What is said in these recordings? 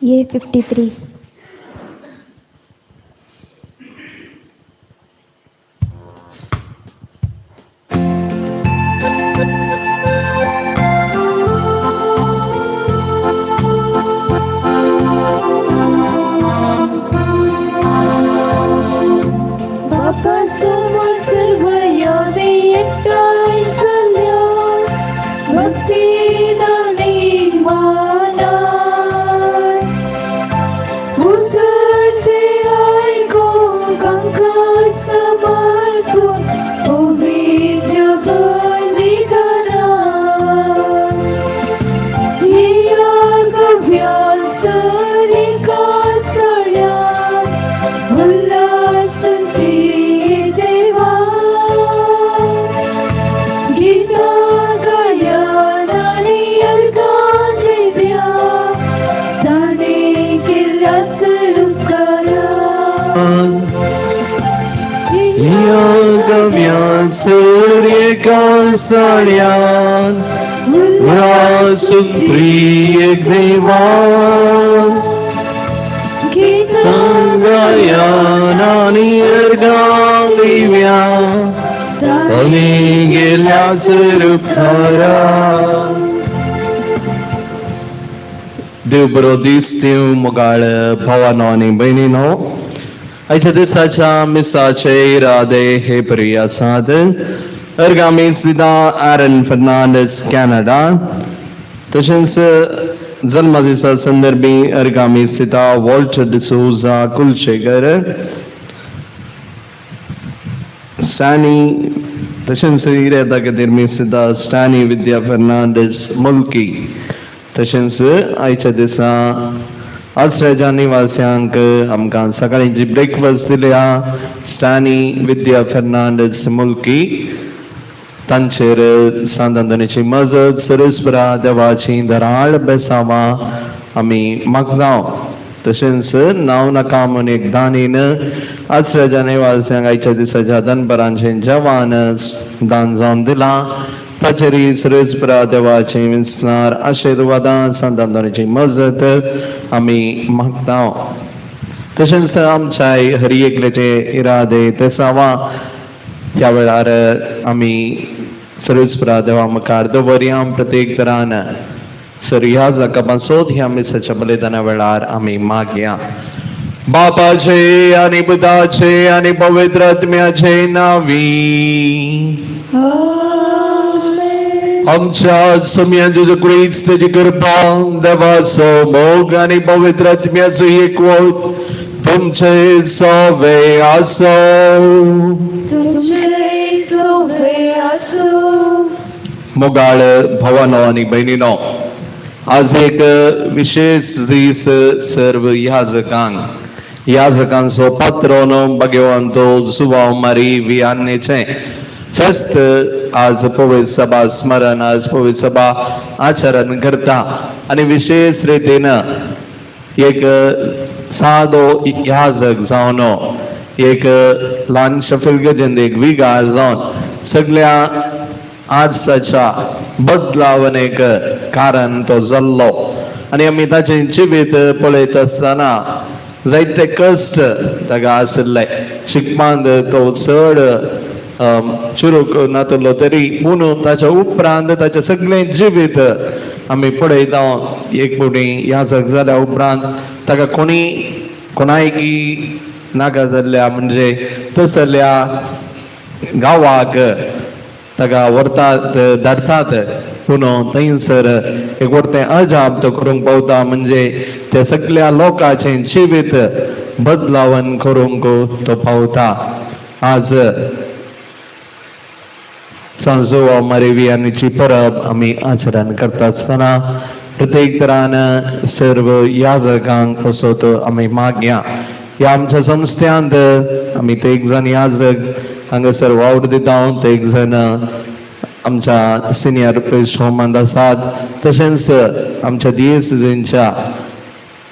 A53. Bapa semua serba yadi ektai salya bhakti dani mana utarti ai ko kankan samarpun pavitra baligana iya gavyan sarika salya Allah sunti deva gita gaya nani arga devya tane killa sarukara Yogavyan Suryaka Saryan Rasun Priyak Devan Gaya Nani Argang Divya Tani Gila Sarukara Dev Magala Bhavanani Benino Aitadisacha Misache Rade Hepriya Sadhan Ergami Sida Aaron Fernandez Canada Tashins Zalmadisa Sandarbi Ergami Sida Walter D'Souza Kulchegar Sani Tashins Ireda Gadirmi Sida Stani Vidya Fernandez Mulki Tashins Aitadisa Asrajani Vasyank Amkan Sakalinji breakfast Dilia Stani Vidya Fernandez Mulki तांचेर सांतांदोनीची मजत सरस्परा देवाची धराळ बेसावा आमी मागतां. तशेंच नांव नाका म्हूण एक दानीन आचऱ्याच्या निवास्यांक आयच्या दिसाच्या दनपरांचे जवान दान जावन दिलां. ताचेरी सरस्परा देवाची विस्तार आशिर्वादां सांतांदोनीची मजत आमी मागतां. तशेंच आमच्या हर एकल्याचे इरादे ते सावा ह्या वेळार आमी सरस्परा देवा मुखार दवरया. प्रत्येक तरान सर ह्या जकापासोत ह्या मिसाच्या बलिदाना वेळार आमी मागया. बापाचे आनी पुताचे आनी पवित्र आत्म्याचे नावी आमच्या सम्या जेजू क्रिस्ताची कृपा देवाचो मोग आनी पवित्र आत्म्याचो एकवट तुमचे सवे आसो. मोगाळ भावानो आनी बहिणीनो, आज एक विशेष दीस सर्व याजकांचो पात्रोनो भगवंतो सुवाव मारी वियान्नेचे फेस्त आज पवित्र सभा स्मरण, आज पवित्र सभा आचरण करता. आणि विशेष रितीन एक सादो याजक जावन एक ल्हानशा फिरगेजेंत विगार जावन सगळ्या आर्साच्या बदलावणेक कारण तो जाल्लो. आनी आमी ताचें जिवीत पळयत आसतना जायते कश्ट ताका आशिल्ले. शिकपांत तो चड चुरूक नातलो तरी पूण ताच्या उपरांत ताचें सगळें जिवीत आमी पळयता. एक फावटी याजक जाल्या उपरांत ताका कोणायकी नाका जाल्ल्या म्हणजे तसल्या गांवाक ताका व्हरतात धाडटात. पूण थंयसर एक व्हरतें अजाप तो करूंक पावता म्हणजे त्या सगळ्या लोकांचें जिवीत बदलावन करूंक तो पावता. आज सांजो मारेवियानीची परब आमी आचरण करता आसतना प्रत्येक तरान सर्व याजकांक पसत आमी मागया. ह्या आमच्या संस्थ्यांत आमी ते एक जण याजक हांगासर वावर दिता. ते एक जण आमच्या सिनियर प्रिस्ट होमांत आसात. तशेंच आमच्या दिएसीच्या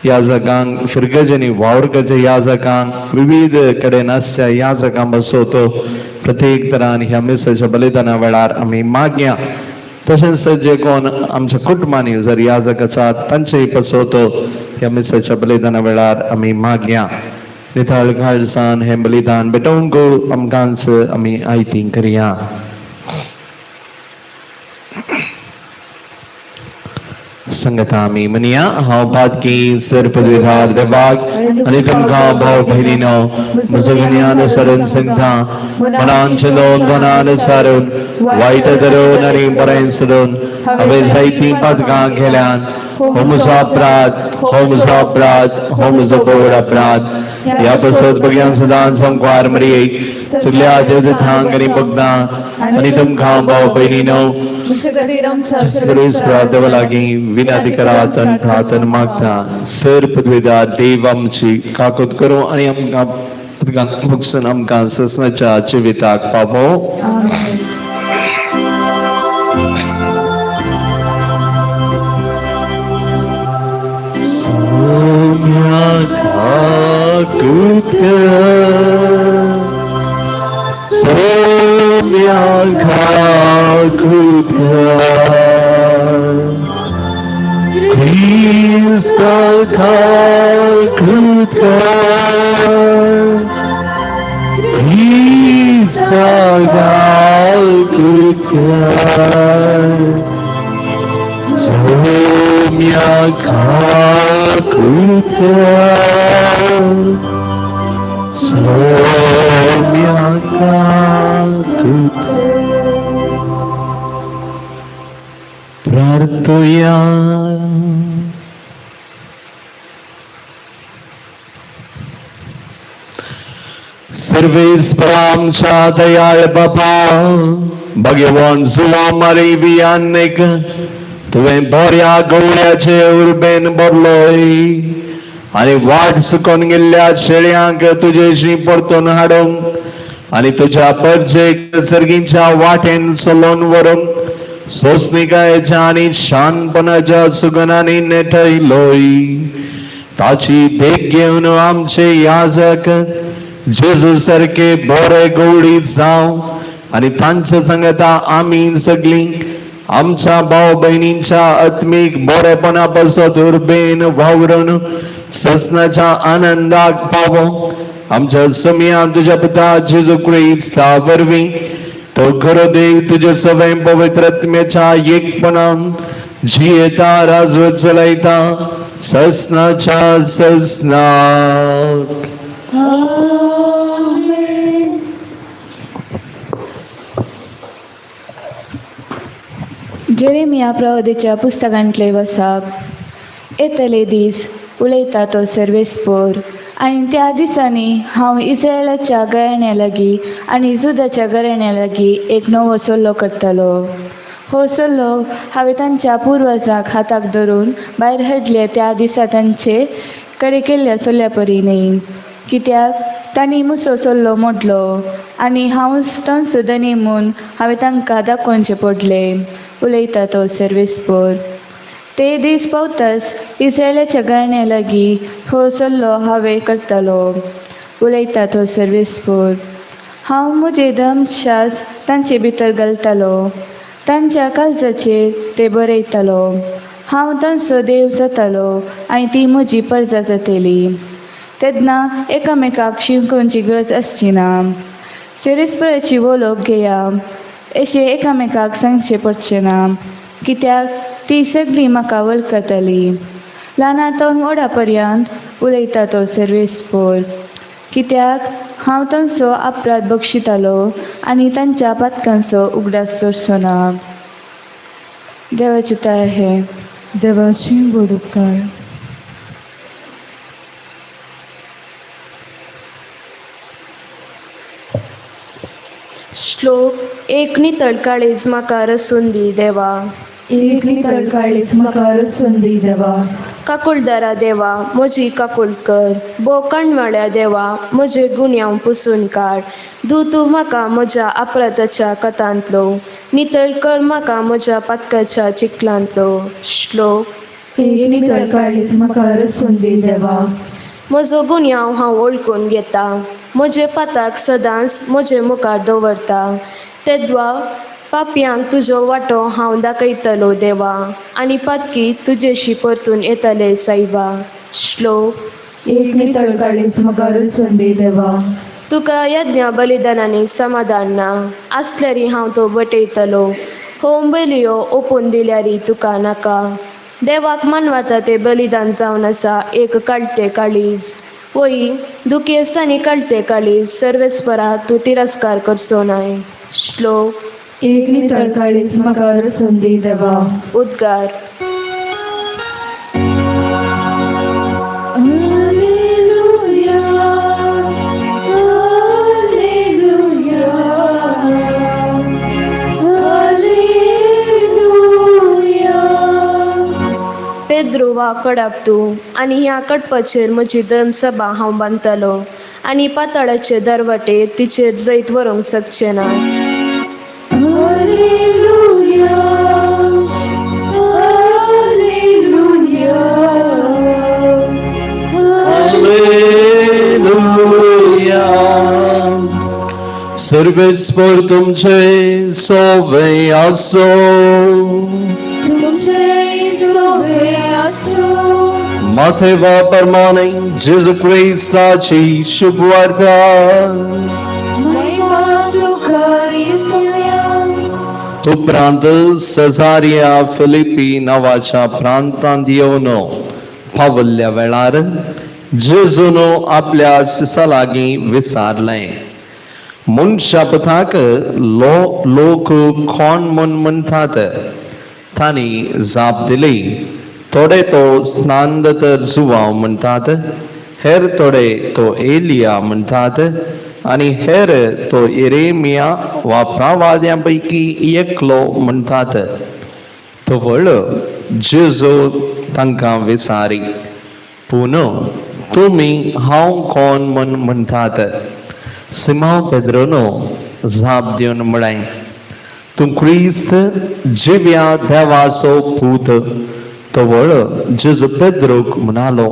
याजकांक फिरगेजेनी वावरकरच्या याजकांक विविध कडेन आसच्या याजकांक बसोत प्रत्येक तरान ह्या मिसाच्या बलिदाना वेळार आमी मागया. तशेंच जे कोण आमच्या कुटुंबांनी जर याजक आसात तांचेय पसोत ह्या मिसाच्या बलिदाना वेळार आमी मागया. नितळ काळजान हें बलिदान भेटोवंक आमकांच आमी आयती करया. संगता आमी म्हणया. हांव पातकी सर पदवीधर देवाक आनी तुमकां भाव भयणीनो म्हजो गुन्यांनुसरून सांगता. मनान चिंतून दोनानुसरून वायट धरून आनी बरें सोडून हांवें जायतीं पातकां केल्यात. हो म्हजो अपराध, हो म्हजो अपराध, हो म्हजो पौड अपराध. ह्या पसत भगवान सदांच संकवार मरिये सगळ्या देवदूतांक आनी भक्तांक आनी तुमकां भाव भयणीनो देवा लागीं विनंती करात आनी प्रार्थना मागता. सर पदवीदार देव आमची काकूत करूं आनी आमकां मुखासून आमकां ससनाच्या जिविताक पावो. प्रार्थया. सर्वेस्परा आमच्या दयाळ बापा भगवान जुवा मारी वियान्नेक तुवें बऱ्या गवळ्याचे उर्बेन भरलोय आनी वाट सुकोन गेल्ल्या शेळ्यांक तुजेशी परतून हाडूंक आणि तुझ्या परजेक सर्गींच्या वाटेन सोलोन वरून सोसनिकायच्या आणि शानपणाच्या सुगंधाने नेटलोय. ताची देख घेऊन आमचे याजक जेजू सारखे बरे गोडी जाव आणि तांच्या संगता आम्ही सगळी आमच्या भाऊ बहिणींच्या आत्मिक बरेपणापासून दुर्बेन वावरून ससनाच्या आनंदाक पावो. आमच्या समिया तुझ्या पिता जेजू ख्रिस्ता वरवी तो घरोदेव तुझ्या सवय पवित्र आत्म्याच्या एकपणान जियेता राजवत चलयता ससनाच्या ससनाक. जेरेमिया प्रवादीच्या पुस्तकांतले वसाप. येतले दीस उलयता तो सर्वेस्पोर. आणि त्या दिसांनी हांव इस्रायेलाच्या घराण्या लागीं आनी जुदाच्या घराण्या लागीं एक नवो सल्लो करतलो. हो सल्लो हांवें तांच्या पुर्वजांक हाताक धरून भायर हाडले त्या दिसा तांचे कडे केल्ल्या सल्ल्या परी न्ही. कित्याक तांणी म्हजो सल्लो मोडलो आनी हांव तांचो धनी म्हूण हांवें तांकां दाखोवचें पडलें. उलयता तो सर्वेस्पोर. ते दीस पावताच इस्रायेलाच्या घराण्या लागीं हो सल्लो हांवें करतलो. उलयता तो सर्वेस्पोर. हांव म्हजे धर्मशास्त्र तांचे भितर घालतलो. तांच्या काळजाचेर ते बरयतलो. हांव तांचो देव जातलो आनी ती म्हजी प्रजा जातली. तेन्ना एकामेकाक शिंकोवची गरज आसची ना. सर्वेस्पराची वळख घेया अशें एकामेकाक सांगचें पडचें ना. कित्याक ती सगळीं म्हाका वळखतली. ल्हानातून व्हडा पर्यंत उलयता तो सर्वेस्पोर. कित्याक हांव तांचो अपराध बक्षितलो आनी तांच्या पातकांचो उगडास दवरचो ना. देवाची उतर हे. देवाची बड उपकार. श्लोक. एक नितळ काळीज म्हाका रसून दी देवा. एक नितळ काळीज म्हाका रसून दी देवा. काकुळदारा देवा म्हजी काकुळ कर. बोकणवाड्या देवा म्हजे गुन्यांव पुसून काड. तूं म्हाका म्हज्या अपराधाच्या कथांतलो. नितळ कर म्हाका म्हज्या पातकाच्या चिखलांतलो. श्लोक. एक नितळ काळीज म्हाका रसून दी देवा. म्हजो गुन्यांव हांव ओळखून घेता. म्हजे पाताक सदांच म्हजे मुखार दवरता. तेद्वा पापयांक तुजो वांटो हांव दाखयतलो देवा आनी पातकी तुजेशी परतून येतले सायबा. श्लोक. एक नितळ काळीज म्हाका रसून दी देवा. तुका यज्ञ बलिदानांनी समाधान ना आसल्यारी हांव तो बटयतलो. होम बलियो ओपून दिल्यारी तुका नाका. देवाक मानवता ते बलिदान जावन आसा एक काळटे काळीज. वय दुखी आसतानी काळटे काळीज सर्वेस्परा तूं तिरस्कार करचो नाय. श्लोक. एक नितळ काळीज म्हाका रसून दी देवा. उद्गार. पेद्रो वा कडाप तूं आनी ह्या कडपाचेर म्हजी धर्मसभा हांव बांदतलो आनी पाताळाचे दरवाटे तिचेर जैत व्हरूंक शकचें ना. सर्वेस्पोर तुमचे सोवे आसो. माथेवा परमाने जेजू ख्रिस्ताची शुभवार्ता. उपरांत सजारिया फिलिपी नावाच्या प्रांतांत येवन पावल्ल्या वेळार जेजून आपल्या शिसा लागीं विचारलें. मनशा पथाक लोक कोण म्हूण म्हणटात? तांणी जाप दिली. थोडे तो स्नानदतर जुवांव म्हणटात, हेर थोडे तो एलिया म्हणटात आनी हेर तो येरेमिया वा प्रवाद्यांपैकी एकलो म्हणटात. तो व्हड जेजू तांकां विचारी, पूण तुमी हांव कोण म्हूण म्हणटात? सिमोन पेद्रोनो जाप दिवन म्हळें, तूं क्रिस्त जिव्या देवाचो पूत. तो वळ जेजू पेद्रोक म्हणालो,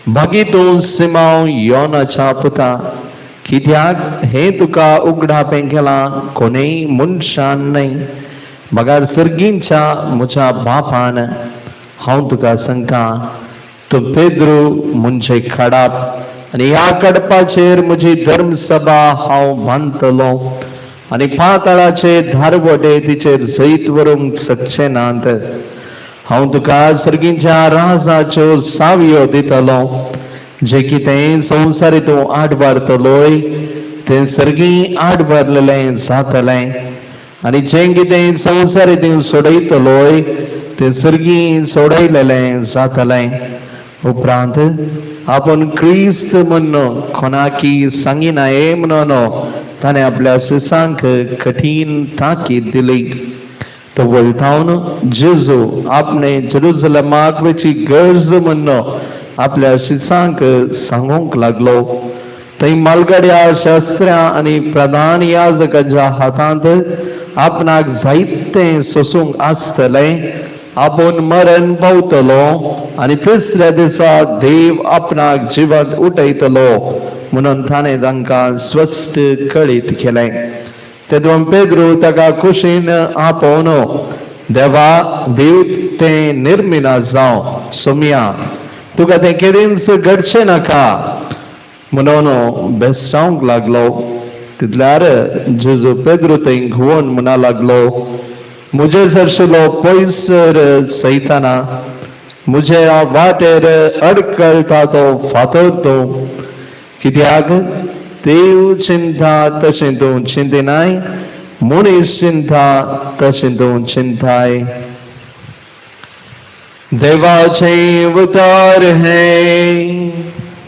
भागी तूं सिमोन योनाच्या पुता, कित्याक हे तुका उगडापें केलां कोणेय मनशान न्हय, बगार सर्गींच्या म्हज्या बापान. हांव तुका सांगता, तूं पेद्रो म्हणजे खडाप, आनी ह्या कडपाचेर म्हजी धर्मसभा हांव बांदतलो, आनी पाताळाचे धारवडे तिचेर जैत व्हरूंक शकचे नात. हांव तुका सर्गींच्या राजाच्यो सावयो दितलो. जे कितें संवसारी तूं आड व्हरतलोय तें सर्गी आड व्हरलेलें जातलें, आनी जें कितें संवसारी तूं सोडयतलोय तें सर्गी सोडयलेलें जातलें. उपरांत आपूण क्रिस्त म्हणून कोणाकी सांगिनाये म्हणून ताणें आपल्या शिसांक कठीण ताकीद दिली. तो वळतावन जेजू आपणे जेरुसलेमाक वची गरज म्हणून आपल्या शिसांक सांगूंक लागलो. थंय मालगड्या शास्त्र्यां आनी प्रधान याजकांच्या हातांत आपणाक जायतें सोसूंक आसतलें. आपूण मरण पावतलो आनी तिसऱ्या दिसा देव आपणाक जिवंत उठयतलो म्हणून ताणें तांकां स्पश्ट कळीत केलें. तेदोन पेद्रो ताका कुशीन आपोवन, देवा देव तें निर्मिना जावं, सोम्या तुका तें केदींच घडचें नाका म्हणून बेस्तावंक लागलो. तितल्यार जेजू पेद्रो थंय घुंवून म्हणा लागलो, मुजे सरशिलो पयसर सैताना, मुजे वाटेर अडकळटा तो फातर तूं. कित्याक देव चिंता तशें तूं चिंतिनाय, मनीस चिंता तशें तूं चिंताय. देवाचे अवतार है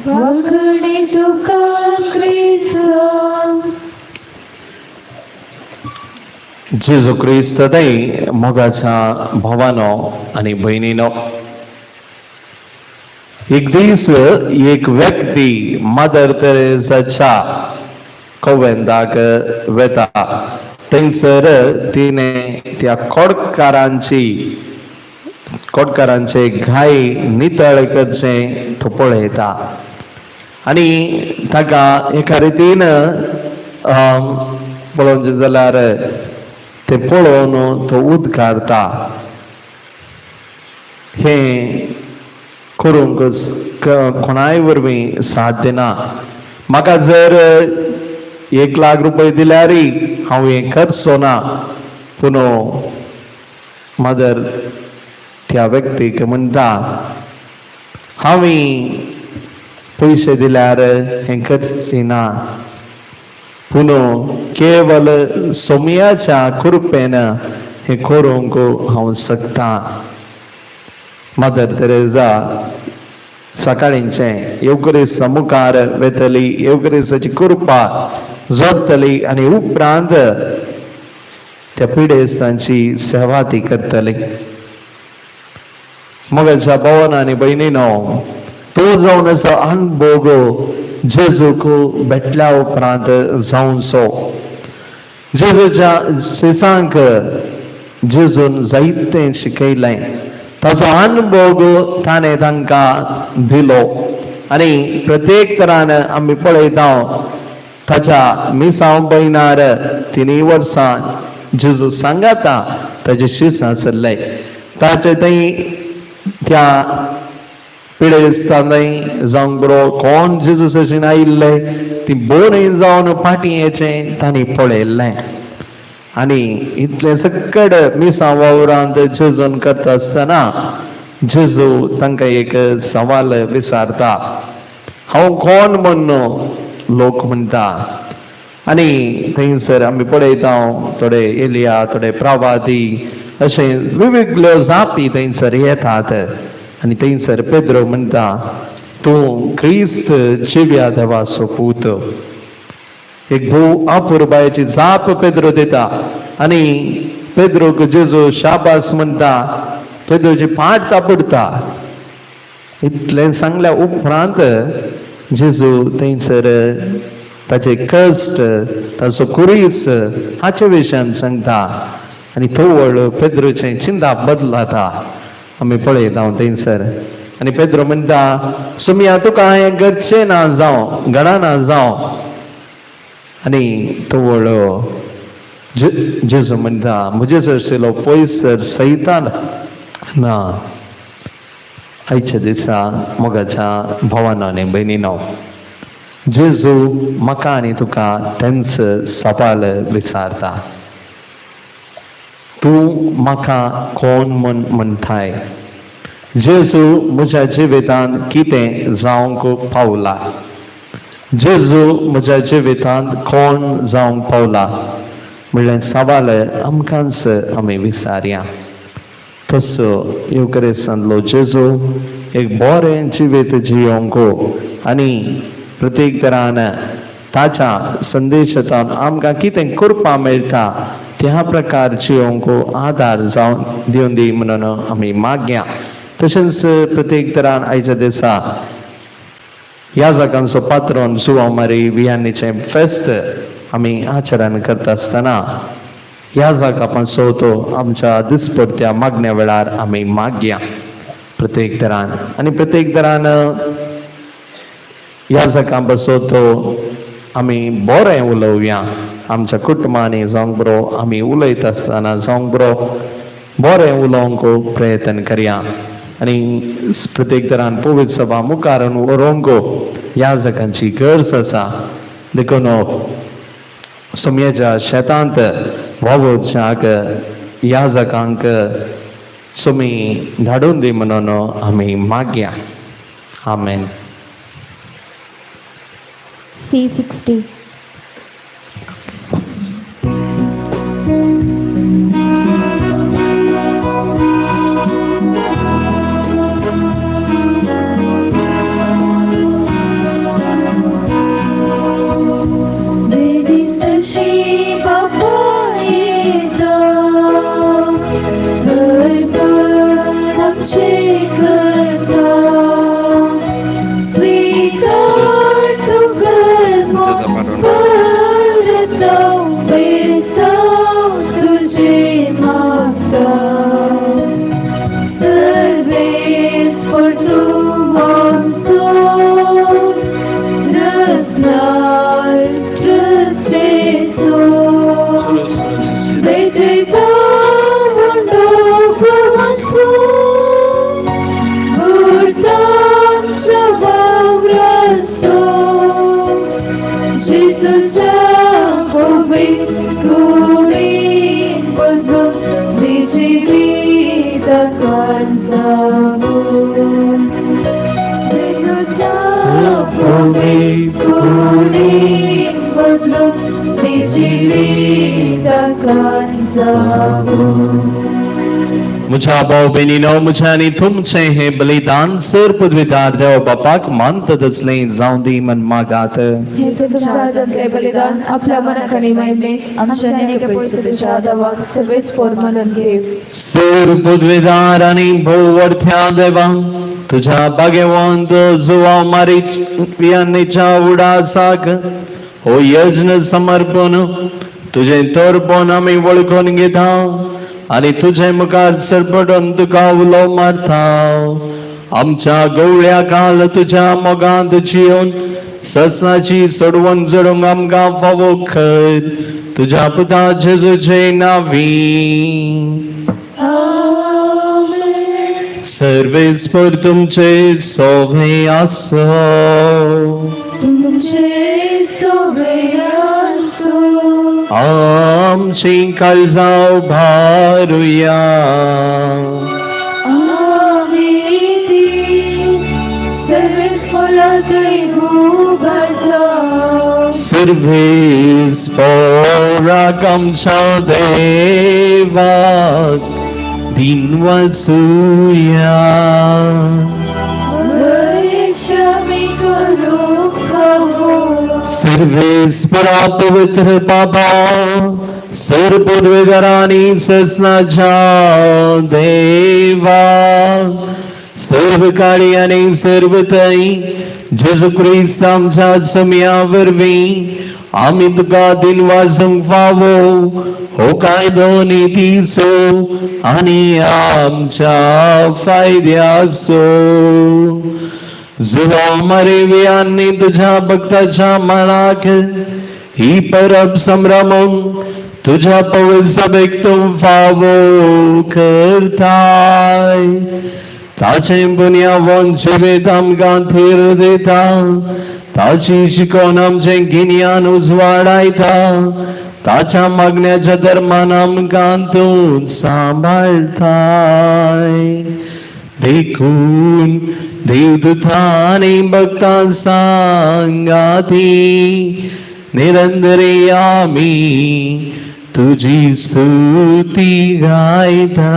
वगणे तुका क्रिस्त. जेजू क्रिस्त थंय मोगाच्या भावानो आनी भयणीनो, एक दीस एक व्यक्ती मदर तेरेसाच्या कॉव्हेंताक वेता. थंयसर तिणें त्या कोडकारांचे घाय नितळ करचें तो पळयता, आनी ताका एका रितीन पळोवचें जाल्यार तें पळोवन तो उद्गारता, हें करूंक कोणाय वरवीं साध्य ना. म्हाका जर 1,00,000 रुपये दिल्यारय हांव हें करचो ना. पूण मदर त्या व्यक्तीक म्हणटा, हांवें पयशे दिल्यार हें करची ना, पूण केवल सोमयाच्या कृपेन हें करूंक हांव शकता. मदर तेरेसा सकाळींचें येवकरीस मुखार वेतली, येवकरीसाची कृपा जोडटली आनी उपरांत त्या पिडेस्तांची सेवा ती करतली. मोगाच्या भावानो आनी भयणीनो, तो जावन असो अनुभव जेजूक भेटल्या उपरांत जावचो. जेजूच्या शिसांक जेजून जायतें शिकयलें, ताचो अनुभव ताणें तांकां दिलो. आनी प्रत्येक तरान आमी पळयता ताच्या मिसांव भयणार 3 वर्सां जेजू सांगाता ताचे शिसां सरले. ताचे थंय त्या पिडेस्तांनी जावं बरो कोण जेजू सशीन आयिल्ले ती बोरी जावन फाटीयेचें तांणी पळयल्लें. आनी इतलें सकड मिसां वावरांत जेजून करता आसतना जेजू तांकां एक सवाल विचारता, हांव कोण म्हणून लोक म्हणटा. आनी थंयसर आमी पळयता थोडे एलिया, थोडे प्रवादी अशे वेगवेगळ्यो जापी थंयसर येतात. आनी थंयसर पेद्रो म्हणटा, तूं क्रिस्त जिव्या देवाचो पूत. एक भोव अपुरबायेची जाप पेद्रो दिता आनी पेद्रोक जेजू शाबास म्हणटा, पेद्रोची पाट तापडटा. इतलें सांगल्या उपरांत जेजू थंयसर ताचे कश्ट ताचो कुरीस हाचे विशयान सांगता आनी तो व्हडलो पेद्रोचें चिंता बदलाता आमी पळयता थंयसर. आनी पेद्रो म्हणटा सुमया तुका हांवें गरजेचें ना जावं घडना जावं. आनी तो व्हडलो जेजू म्हणटा म्हजे जरशिलो पयस जर सैतान ना. आयच्या दिसा मोगाच्या भावांनो आनी भयणीनो, जेजू म्हाका आनी तुका तेंच सवाल विचारता. तूं म्हाका कोण म्हूण म्हणटाय? जेजू म्हज्या जिवितांत कितें जावंक पावला? जेजू म्हज्या जिवितांत कोण जावंक पावला? म्हणल्यार सवाल आमकांच आमी विचारया. तसो युकरेस्तांतलो जेजू एक बरें जिवीत जियोंक आनी प्रत्येक तरान ताच्या संदेशांतल्यान आमकां कितें करपा मेळटा त्या प्रकार जियोंक आदार जावन दिवन दी म्हणून आमी मागया. तशेंच प्रत्येक तरान आयच्या दिसा ह्या जागांचो पात्रोन जुवांव मारी वियान्नीचें फेस्त आमी आचरण करता आसतना ह्या जागा पासून तो आमच्या दिसपट्ट्या मागण्या वेळार आमी मागया प्रत्येक तरान. आनी प्रत्येक तरान ह्या जागा पासून तो आमी बरें उलोवया. आमच्या कुटुंबांनी जावंक बरो आमी उलयता आसतना जावंक बरो बरें उलोवंक प्रयत्न करया. आनी प्रत्येक तरान पवित्र सभा मुखार व्हरोंक ह्या जागांची गरज आसा. देखून सुमयेच्या शेतांत वावुरच्याक ह्या जागांक सुमी धाडून दी म्हणून आमी मागया. आमेन. C60. मुझा भाऊ बहिणीनो, मुझ्या आणि तुमचे हे बलिदान सर पदवीदार देव बापाक मानतात असले जाऊन दी मन मागात. हे तुमच्या हातातले बलिदान आपल्या मनाखाली महिमे आमच्या नेके पैसेच्या दवाक सर्वेस पोर म्हणून घेव. सर पदवीदार आणि भोवर्थ्या देवा तुझ्या भाग्यवंत जुवा मारी पियान्नीच्या उडासाक हो यज्ञ समर्पण तुझे तोरपण आम्ही वळखून घेता आणि तुझे मुखार सरपडून तुका उलो मारता. आमच्या गवळ्या काल तुझ्या मोगांत जिवन ससनाची सोडवण जडूंक आमकां फावो कर. तुझ्या पुता जेजूचे नावी. सर्वेस्पर तुमचे सोवे आसो. तुमचे सोवे आसो. आमची काळजां उबारुया. सर्वेस्पराक आमच्या देवाक दिन वाचूया. सर्वेस्परा पवित्र बाबा सर पदवीधरांनी ससनाच्या देवा सर्व काळी आणि सर्व तई जेजू ख्रिस्त आमच्या समयावरवी आम्ही तुका दिनवासंक फावो हो कायदो नीतीचो आणि आमच्या फायद्याचो जुवा मरेवियांनी तुझ्या भक्ताच्या मनाक ही परब संभ्रमून तुझ्या पवित्र सभेक तुम फावो करताय ताचे बुन्यावून जिवीत आमकां थीर दिता ताची शिकवण आमचे गिन्यान उजवाडायता ताच्या मागण्याच्या धर्मान आमकां तूं सांबाळताय देखून देवदूतांनी भक्तां सांगाती निरंतरी आमी तुझी स्तुती गायता.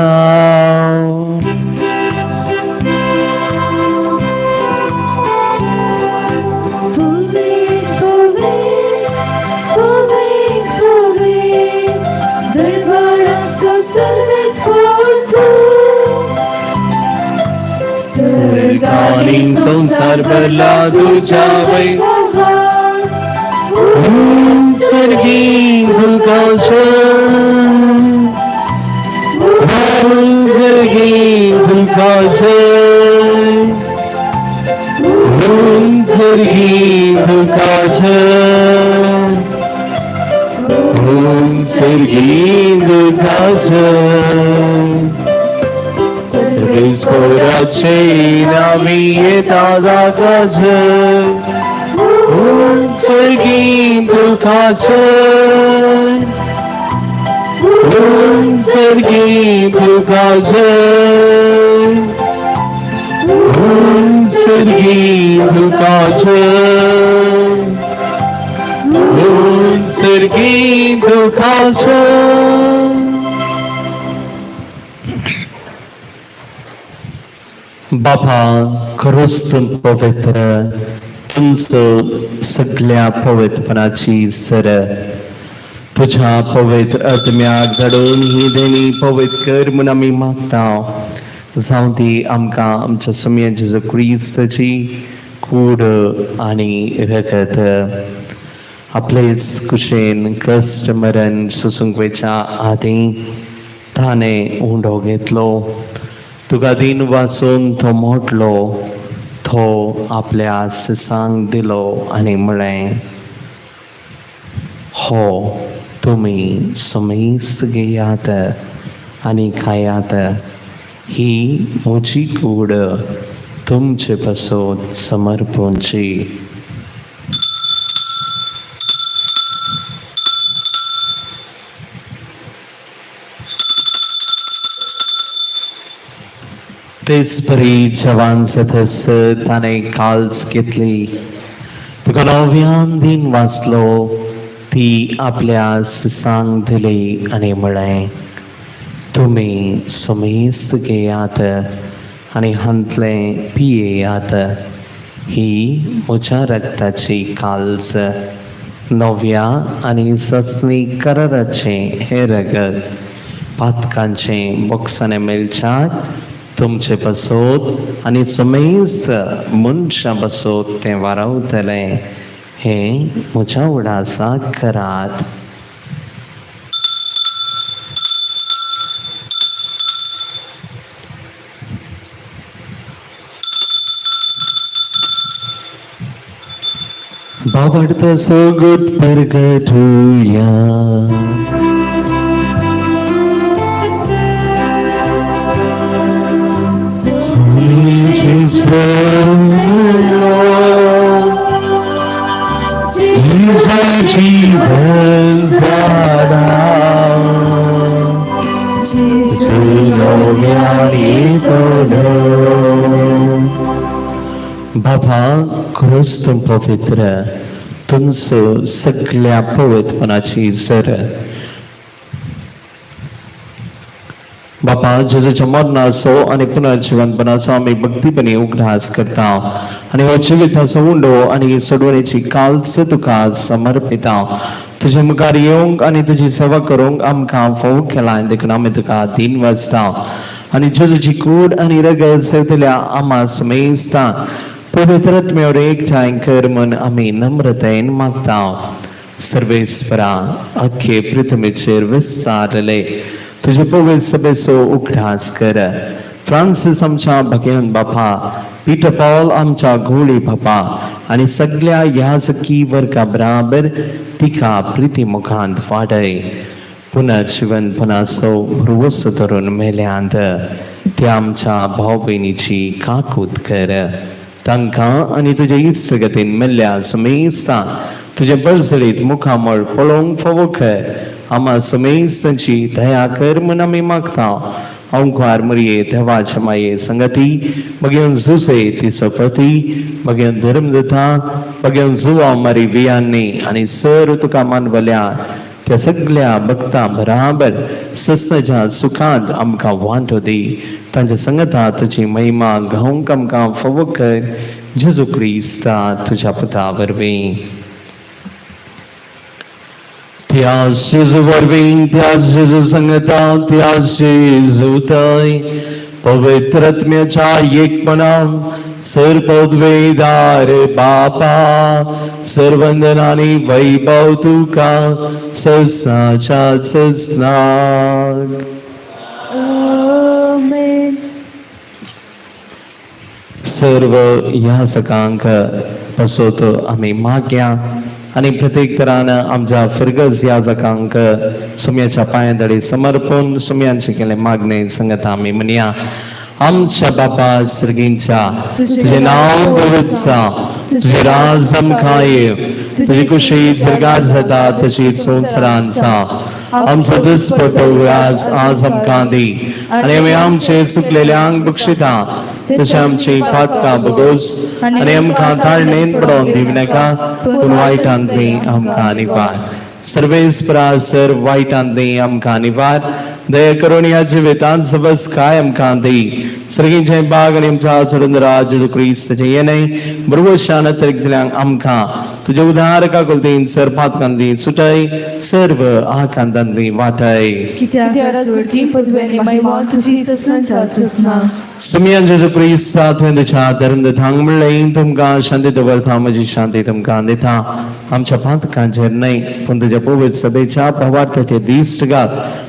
स्वर्गानी संसार भरला तुझ्या वैभवात. सर्गी दुर्गाचं सर्गी दुर्गाचं सर्गी दुर्गाचं सर्गी दुर्गाचं सर्वेश्वराचे नावी येता जाताचं सर्गी दुर्गाचं सर्गी दुर्गाचं सर्गी दुर्गाचं सर्गी दुर्गाचं. बाबा खरोच तुम पवित्र तुमचं सगळ्या पवित्रपणाची सर तुझ्या पवित्र आत्म्याक घडून ही देणी पवित्र कर म्हणून आम्ही मागता. जावं ती आमकां आमच्या समया जेजू ख्रिस्ताची कूड आणि रगत आपलेच कुशेन कश्ट मरण सुसूंक वयच्या आदीं ताणें उंडो घेतलो. तुका दिन वाचून तो मोडलो तो आपल्या सिसांक दिलो आणि म्हळें हो तुमी समेस्त घेयात आणि खायात ही म्हजी कूड तुमचे पासून समर्पूंची. तेच परी जवान सदस ताणे काल्स घेतली. तुका नव्यान दिन वाचलो ती आपल्या सिसांक दिली आणि म्हळें तुमी समेस्त घेयात आणि हंतले पियेयात ही म्हज्या रक्ताची काल्स नव्या आणि ससनी कराराचे हे रगत पातकांचे बोक्साने मेलच्यात तुमचे बसोत आणि समेस्त मनशा बसोत ते वारवतले हे म्हज्या उडासा करात. बावडता सोगुट परगटूया जीवन झाला बाबा खरोच तुम पवित्र तुमचं सगळ्या पवित्रपणाची सर बापा जेजूच्या मरणाचो आणि पुनर्जीवनपणाचो आम्ही भक्तीपणे उगडास करता आणि हो जिविताचो उंडो आणि सोडवण्याची काल्स तुका समर्पिता. तुझ्या मुखार येवंक आणि तुझी सेवा करूंक आमकां फोव केला देखून आमी तुका दिन वाजता आणि जेजूची कूड आणि रगत सेवतल्या आम्हा समेस्ता पवित्रत्म्यावर एकठांय कर म्हूण आमी नम्रतेन मागता. सर्वेस्परा अख्खे पृथ्वीचेर विस्तारले तुझे पवित्र सभेचो उगडास कर. फ्रांसिस आमच्या भगिनी बापा, पीटर पॉल आमच्या घोळी बापा आणि सगळ्या याजकी वर्गा बराबर तिका प्रिती मुखांत वाडय. पुनर्जीवन पुनसो भृवस धरून मेल्यांत त्या आमच्या भाव बहिणीची काकूत कर. तांकां आणि तुझ्या इस्तगतीन मेल्ल्या समेस्ता तुझ्या बळसळीत मुखामळ पळोवंक फावो कर. आम्हा समेस्तांची दया कर म्हूण आमी मागता. ओंकार मरिये देवाच्या माये संगती मगेन जुसे तिचो पती मगेन धर्मदता मगेन जुवा मारी वियांनी आणि सर तुका मानवल्या त्या सगळ्या भक्तां बराबर ससनाच्या सुखांत आमकां वांटो दी. तांच्या संगता तुजी महिमा गावंक आमकां फावो कर. जेजू क्रिस्ता तुज्या पुता वरवीं. त्याच जेजू वरवीं त्याच जेजू संगता त्याच जेजू थंय पवित्रत्म्याच्या एकपणान सर पदवेदार बापा सर्वंदनानी वैभव तुका ससनाच्या ससनाक. सर्व ह्या सकांक बसोतो आमी माग्या आणि प्रत्येक तरानं आमच्या फिरगज या जकांक सुम्याच्या पांयदळी समर्पण सुम्यांचे केले मागणे संगत आम्ही म्हणया. आमच्या बापा सर्गींच्या तुझे नाव पवित्र तुझे राज आमकां तुझी कुशी सर्गात जाता तशीच संवसारांचा आमचो दिसपटो आज आमकां दी आणि आमी आमचे चुकलेल्यांक बक्षिता तशें आमची पातकां बगोस आनी आमकां ताळणेन पडोवन दिवं नाका पूण वायटांतली आमकां निवार. सर्वेस्परा सर वायटांतली आमकां निवार. दया करून या जिवितांत सबस काय आमकां दी. सर्गींचे बाग आनी आमच्या सोडून राज क्रिस्ताचे येणे बरोबर शानतल्यांक आमकां तुझे उदार काकुलतीन सर पातकांतली सुटय सर्व आकांतांतली वाटय. सुमियान जेजू क्रिस्ता तुवें तुज्या धर्मदतांक म्हणलें तुमकां शांती दवरता म्हजी शांती तुमकां दिता. आमच्या पातकांचेर न्हय पूण तुज्या पवित्र सभेच्या पवार्थाचे दिश्ट घाल.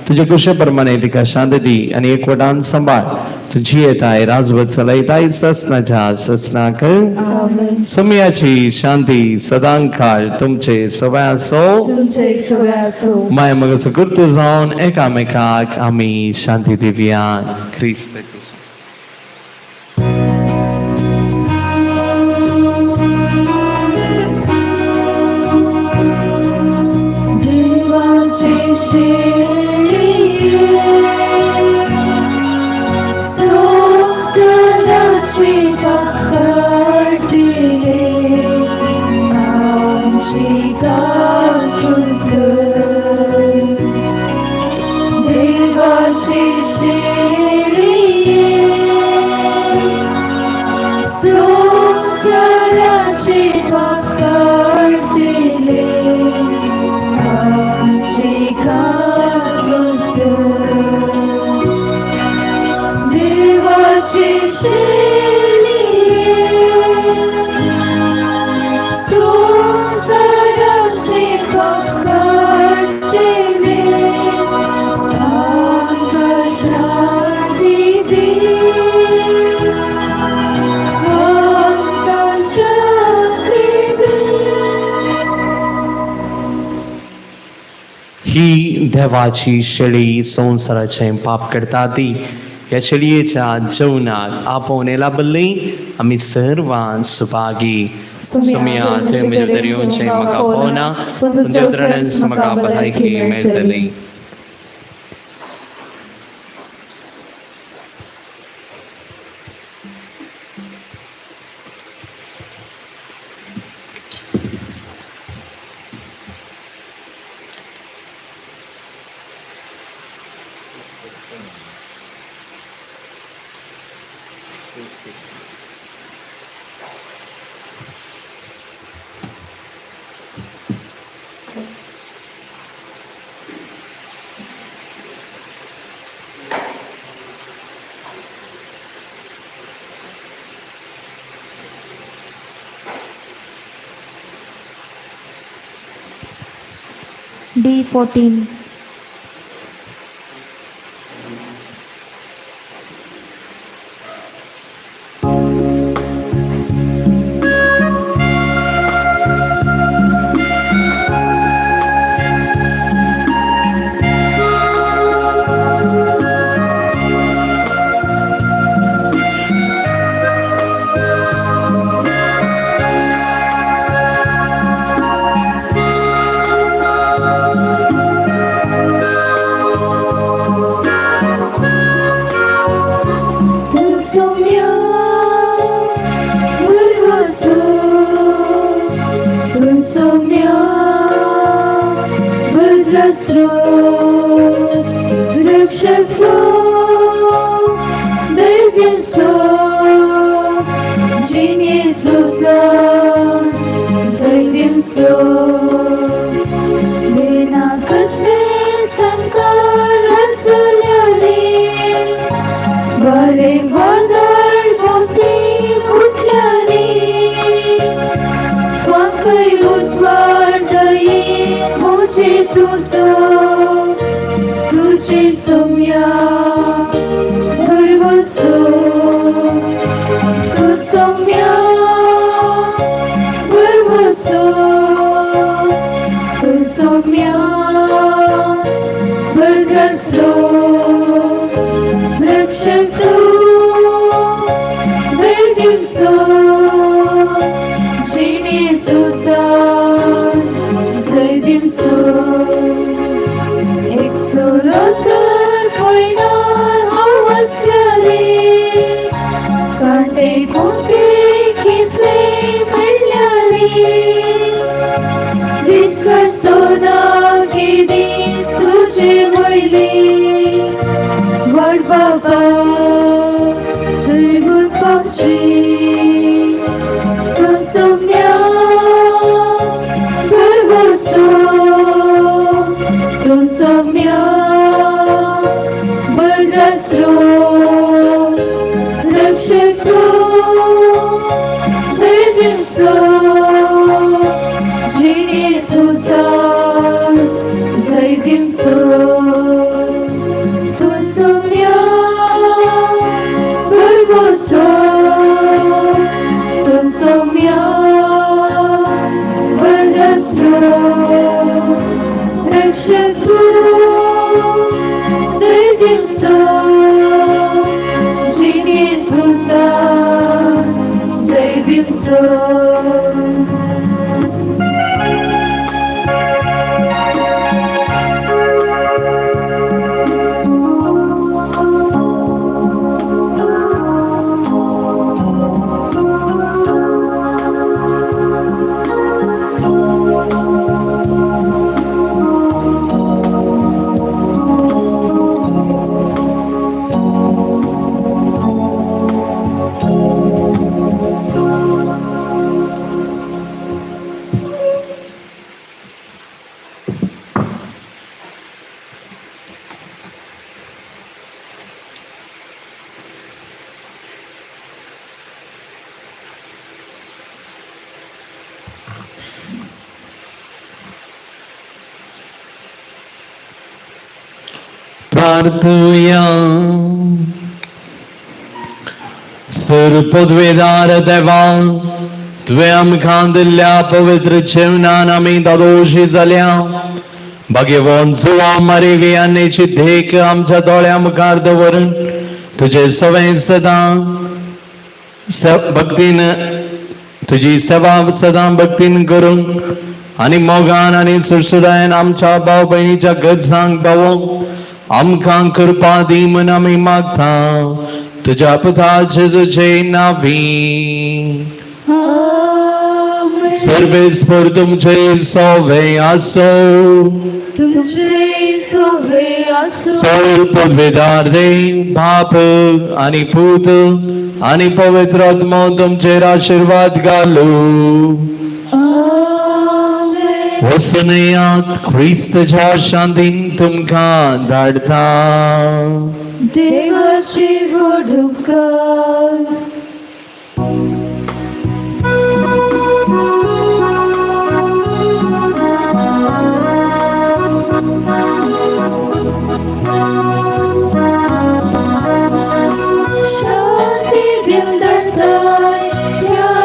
तुजे कुशे प्रमाणे तिका शांती दी आनी एकवटान सांबाळ. तुझी येताय राजवत चलयताय ससनाच्या ससनाक. सुमियाची शांती सदांकाळ तुमचे सवयासो माय मगच कुर्त जावन एकामेकाक आमी शांती दिवया. ख्रिस्त ही देवाची शेळी संवसाराचे पाप करता ती. या शेळयेच्या जेवणाक आपोवन लाभली आमी सर्वां सुभागी. सुमिया ते म्हज्या दर्योचे म्हाका फोना पूण तुज्या उतरांनी म्हाका भलायकी मेळटली. D14. सर्वपदवेदार देवा तुवें आमकां दिल्ल्या पवित्र जेवणान आमी दोशी जाल्या भगवान जुवा मरेवी आन्नेची देख आमच्या दोळ्या मुखार दवरून तुझे सवय सदां भक्तीन तुझी सेवा सदां भक्तीन करून आनी मोगान आनी सुरसुरायन आमच्या भाव भयणीच्या गरजांक पावोवंक आमकां कृपा दी म्हूण आमी मागता तुझ्या पुता जेजूचे नावी सर्वेस्पर तुमचे सोवे आसो सौर पदवेदार दे बाप आनी पूत आनी पवित्र आत्मा तुमचेर आशीर्वाद घालू वसनयात ख्रिस्ताच्या शांतीन तुमकां धाडता देवाची वडुकार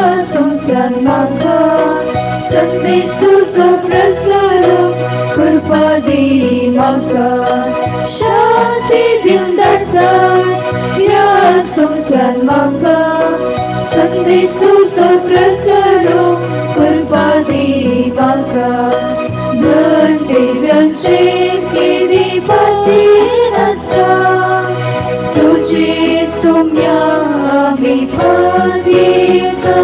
ह्या संवसारांत म्हाका संदेश तुजो प्रसारूंक कृपा दी म्हाका शांती दिवन धाडटा ह्या संवसारांत म्हाका संदेश तुजो प्रसारूंक कृपा दी म्हाका धन दिव्यांचे केदी पाती नासता तुझे सौम्या आमी पादिता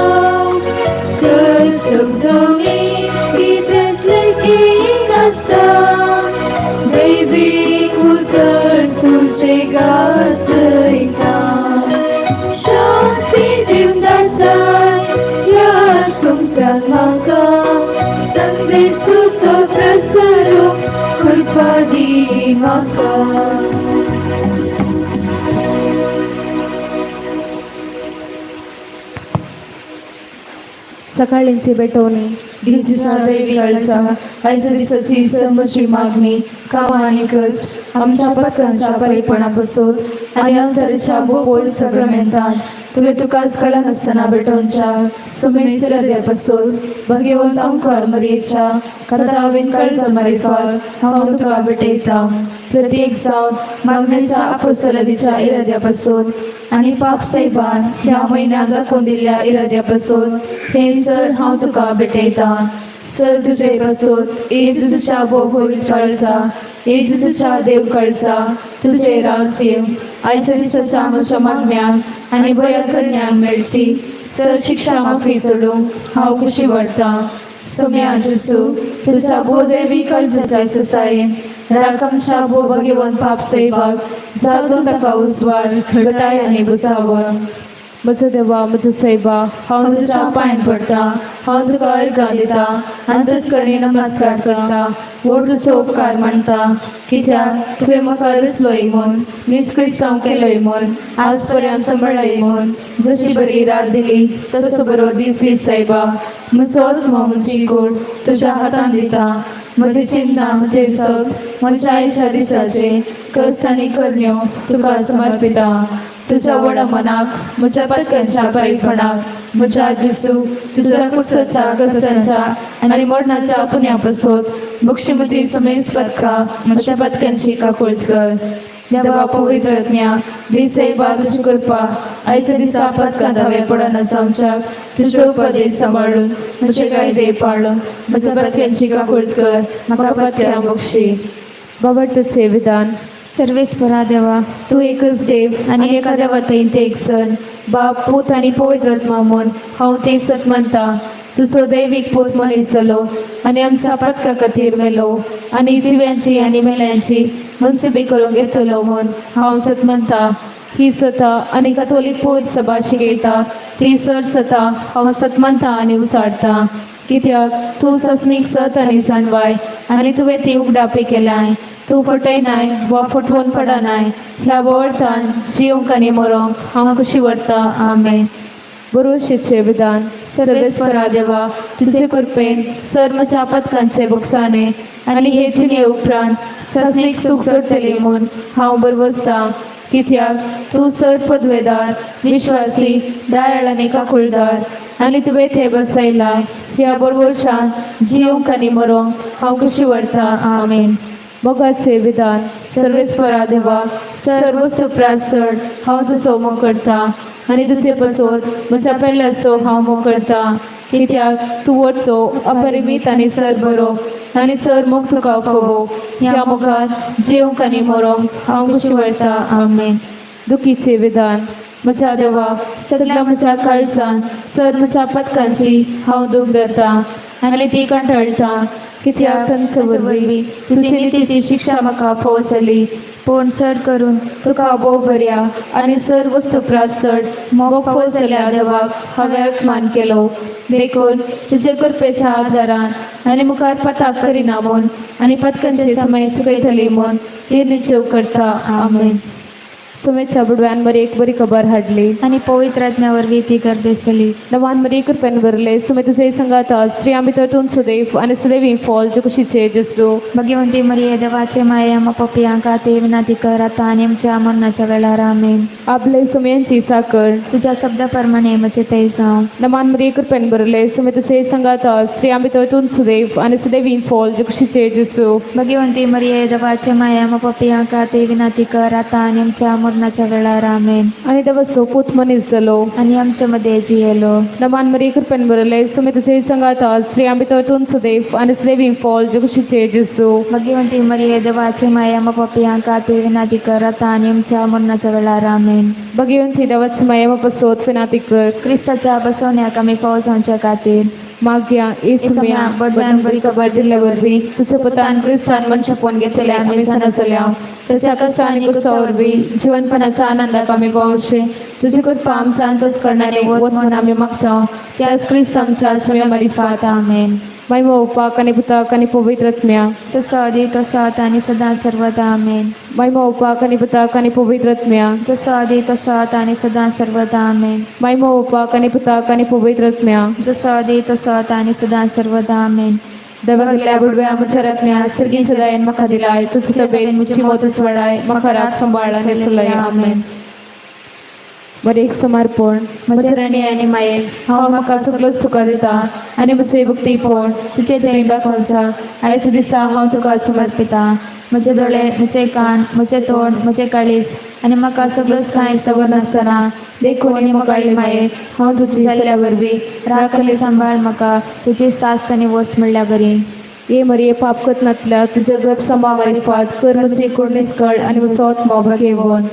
कसुगदोमी कितेंच लेखी नासता दैवीक उतर तुझे गासयता शांती दिवन धाडटा ह्या संवसारांत म्हाका संदेश तुजो प्रसारूंक कृपा दी म्हाका सकाळींची बेटवणी दिवसा दैवी कळसा आयच्या दिसाची सर्वची मागणी कामां आनी कश्ट आमच्या पथकांच्या परिपणापासून आनी अंतरेच्या बोपोय सक्रमेंतान तुवें तुकाच कळनासतना बेटोवच्या सुमेर हृदयापासून भगवंत अंकुर मरयेच्या कथावेन कळसा मारिफात हांव तुका भेटयता प्रत्येक जावन मागण्याच्या अपोस्तलदीच्या इराद्यापासून आनी पाप सैबान ह्या म्हयन्याक दाखोवन दिल्ल्या इराद्यापासून हे सर हांव तुका भेटयता सर तुजे पासून येजूच्या बोगोल कळसा येजूच्या देव कळसा तुझे रावसीम आयच्या दिसाच्या म्हज्या मागण्यांक आनी बऱ्या करण्यांक मेळची सर शिक्षा माफी सोडूंक हांव खुशी वाडटा सोम्या जेसू तुझ्या बोदेवी कळसाच्या ससायेन राखमच्या बो भगवंत पाप सैबाक जातो ताका उजवाड घटाय आनी बुसावण म्हजो देवा म्हजो सैबा हांव तुज्या पांयान पडटा हांव तुका अर्घां दिता आनी तुजकडेन नमस्कार करता व्हड तुजो उपकार मानता कित्याक तुवें म्हाका रचलोय म्हूण मीच क्रिस्तांव केलोय म्हूण आज पर्यंत सांबाळय म्हूण जशी बरी रात दिली तसो बरो दीस दी सैबा म्हजो आत्मा म्हजी कूड तुज्या हातान दिता म्हजी चिंता म्हजे सग म्हज्या आयच्या दिसाचे कश्ट आनी करण्यो तुका समर्पिता तुझ्या व्हडा मनाक म्हज्या पथकांच्या पायपणाक म्हज्या जेसू तुझ्या कुर्साच्या कश्टांच्या आनी मरणाच्या पुण्या पासून मुक्षी म्हजी समेज पथका म्हज्या पथकांची काकुळट कर देवा पवित्र आत्म्या दिसैबा तुजी कृपा आयच्या दिसा पथकां दावे पडना जावच्याक तुजे उपदेश सांबाळून म्हजे कायदे पाळून म्हज्या पथकांची काकुळट कर म्हाका पथक्या मुक्षी बाबडचे विधान सर्वेस्परा देवा तू एकच देव आनी एका देवातय ते एक सण बाप पूत आनी पवित्र आत्मा म्हूण हांव ते सत म्हणटा तुजो दैवीक पूत मनीस जालो आनी आमच्या पथका खातीर मेलो आनी जिव्यांची आनी मेल्यांची मनसुबी करूंक येतलो म्हूण हांव सत म्हणटा ही सता आनी कथोलीक पवित्र सभा शिकयता ती सर सता हांव सत म्हणटा आनी उसाडटा कित्याक तूं सस्मीक सत आनी जाणवाय आनी तुवें ती उगडापी केल्याय तूं फटयनाय वा फटवून पडनाय ह्या वळटान जिवंक आनी मरोंक हांव खुशी वाडटा आमेन बरोशेचे विधान सर्वेस्परा देवा तुजे कृपेन सर म्हज्या पथकांचे बुकसाणे आनी हे जिणे उपरांत सस्नीक सूख जोडटली म्हूण हांव बरवसता कित्याक तूं सर पदवेदार विश्वासी दयाळ आनी काकुळदार आनी तुवें थंय बसयला ह्या बरोबरच्यान जिवंक आनी मरोंक हांव खुशी वाडटा आमेन मोगाचे विधान सर्वेस्परा देवा सर्व सुप्रात चड हांव तुजो मोग करता आनी तुजे पासून म्हज्या पेल्याचो हांव मोग करता कित्याक तूं वरतो अपरिमीत आनी सर बरो आनी सर मोग तुका फोगो ह्या मोगान जिवंक आनी मरोंक हांव खुशी वाडटा आमेन दुखीचे विधान म्हज्या देवा सगळ्या म्हज्या काळजान सर म्हज्या पथकांची हांव दूख धरता आनी ती कंटाळटा कित्याक तांचे वरवीं तुजी नितीची शिक्षा म्हाका फोव जाली पूण सर करून तुका भोव बऱ्या आनी सर वस्तुप्रात चड मोग फोव जाल्या देवाक हांवें अपमान केलो देखून तुजे कृपेच्या आदारान आनी मुखार पताक करिना म्हूण आनी पथकांचे समय सुकयतली म्हूण ती निचेव करता आमेन सुमेच्या बुडव्यांवर एक बरी खबर हाडली आणि पवित्र आत्म्यावर ती गर्भेसली. नवान मरी कृपेन भरले सुमे तुझे संगात स्त्रियां भितर तूं सुदैव आणि सुदैवी फॉल जो कुशीचे जसो. भगवंती मरिये देवाचे माया मग पपियांका ते विनाती कर आता आणि आमच्या मरणाच्या वेळार आमेन. आपले सुमयांची साकर तुझ्या शब्दाप्रमाणे म्हणजे ते जाऊ. नमान मरी कृपेन भरले सुमे तुझे संगात स्त्रियां भितर तूं सुदैव आणि सुदैवी फॉल जो कुशीचे जसो. भगवंती मरिये देवाचे माया मग पपियांका ते विनाती कर आता आणि आमच्या मरणाच्या वेळार आमेन. आणि दवसो पूत मनीस जालो आणि आमच्या मध्ये जियेलो. नमान मरी कृपेन भरले सुमे तुझे संगात स्त्रियां भितर तूं सुदैव आणि सुदैवी फॉल जो कुशीचे जसो. भगवंती मरिये देवाचे माया मग पपियांका ते विनाती कर आता आणि आमच्या मरणाच्या वेळार आमेन. भगवंती देवाचे माया पसोत विनाती कर क्रिस्ताच्या बसवण्याक आमी पावस आमच्या खातीर माग्या येसुम्या बडव्यान बरी खबर दिल्या वरवी तुझ्या पुतान क्रिस्तान मनशा पोन घेतले आम्ही सणसल्या त्याच्या कष्ट आणि कुर्सावर बी जीवनपणाचा आनंदाक आम्ही पावशे. तुझी कृपा आमच्या अंतस करणारे वत म्हणून आम्ही मागता त्याच क्रिस्त आमच्या सुम्या मरिफात आमेन. महिमा उपाक आणि पुताक आणि पवित्र आत्म्या जसं आधी तसं आता आणि सदा सर्वदा आमेन. महिमा उपाक आणि पुताक आणि पवित्र आत्म्या जसं आधी तसं आता आणि सदा सर्वदा आमेन. महिमा उपाक आणि पुताक आणि पवित्र आत्म्या जसं आधी तसं आता आणि सदा सर्वदा आमेन. दबागल्या बुडव्या मुझ्या रत्म्या सर्गी सदायन मखा दिलाय तुझी तबेन मुझी मोतच वडाय मखा रात सांभाळा आणि सलय आमेन. बरे एक समर्पण म्हजे रणी आणि माये हांव म्हाका सगळो सुख दिता आणि म्हजे भक्ती पोण तुझे देण दाखोवच्याक आयच्या दिसा हांव तुका समर्पिता. म्हजे दोळे म्हजे कान म्हजे तोंड म्हजे काळीज आणि म्हाका सगळोच कांयच दवर नासतना देखून आनी मोगाळी माये हांव तुजी जाल्ल्या वरवीं राखले सांबाळ म्हाका तुजी सास्त आनी वस म्हणल्या बरी. ये मरिये पाप करनातल्या तुझे गप समावारी फात कर म्हजी कुर्णीस कळ आणि वसोत मोग घेवन.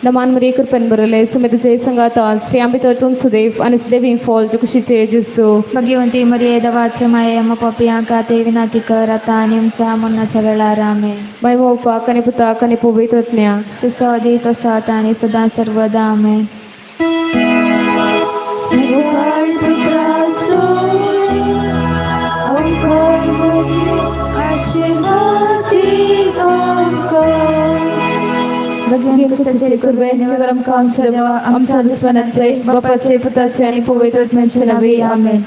नमान मरी कृपेन भरले सुमे तुझे संगात स्त्रियां भितर तूं सुदैव आणि सुदैवी फॉल जो कुशीचे जसो. भगवंती मरिये देवाचे माये मग पपियांका ते विनाती कर आता आणि आमच्या मरणाच्या वेळार आमेन. महिमा उपाक आणि पुताक आणि पवित्र आत्म्या जसं आधी तसं आता आणि सदा सर्वदा आमेन. भगवंती पुस्तकाचे कृपे निवरम काम सर्व आमच्या दुश्मनांचे बापाचे पुताचे आणि पवित्र आत्म्याचे नावे आमेन.